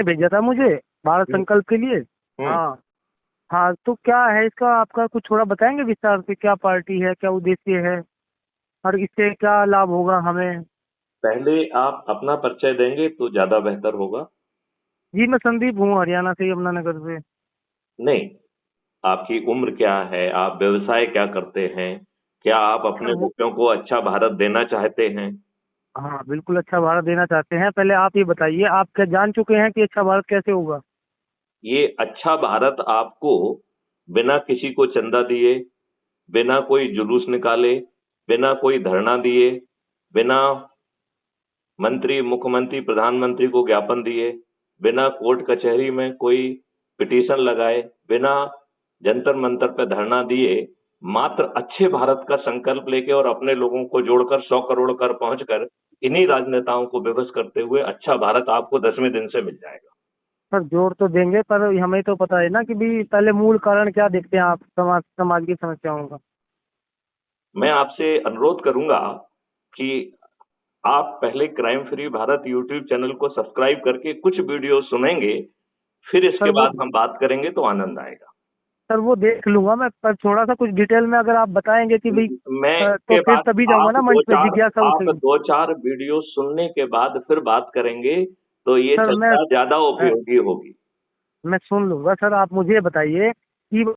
भेजा था मुझे भारत हम्म, संकल्प के लिए। हम्म। हाँ। हाँ, तो क्या है इसका, आपका कुछ थोड़ा बताएंगे विस्तार से, क्या पार्टी है, क्या उद्देश्य है और इससे क्या लाभ होगा हमें? पहले आप अपना परिचय देंगे तो ज्यादा बेहतर होगा। जी, मैं संदीप हूँ, हरियाणा से, यमुनानगर से। नहीं, आपकी उम्र क्या है, आप व्यवसाय क्या करते हैं, क्या आप सर अपने वो, बच्चों को अच्छा भारत देना चाहते हैं? हाँ बिल्कुल अच्छा भारत देना चाहते हैं। पहले आप ये बताइए, आप क्या जान चुके हैं कि अच्छा भारत कैसे होगा? ये अच्छा भारत आपको बिना किसी को चंदा दिए, बिना कोई जुलूस निकाले, बिना कोई धरना दिए, बिना मंत्री, मुख्यमंत्री, प्रधानमंत्री को ज्ञापन दिए, बिना कोर्ट कचहरी में कोई पिटीशन लगाए, बिना जंतर मंतर पर धरना दिए, मात्र अच्छे भारत का संकल्प लेके और अपने लोगों को जोड़कर 100 करोड़ कर पहुंचकर इन्हीं राजनेताओं को विवश करते हुए अच्छा भारत आपको 10वें दिन से मिल जाएगा। सर जोर तो देंगे, पर हमें तो पता है ना कि भी पहले मूल कारण क्या देखते हैं आप समाज की समस्याओं का। मैं आपसे अनुरोध करूंगा कि आप पहले crime free Bharat YouTube channel को सब्सक्राइब करके कुछ वीडियो सुनेंगे, फिर सर इसके वो बाद हम बात करेंगे तो आनंद आएगा। सर वो देख लूंगा मैं, पर थोड़ा सा कुछ डिटेल में अगर आप बताएंगे कि भाई मैं तो के फिर बाद तभी जाऊंगा ना मंच पे, जिज्ञासा आप उठेगी। दो चार वीडियो सुनने के बाद फिर बात करेंगे तो ये सर चर्चा ज्यादा उपयोगी होगी। मैं सुन लूंगा। सर आप मुझे बताइए कि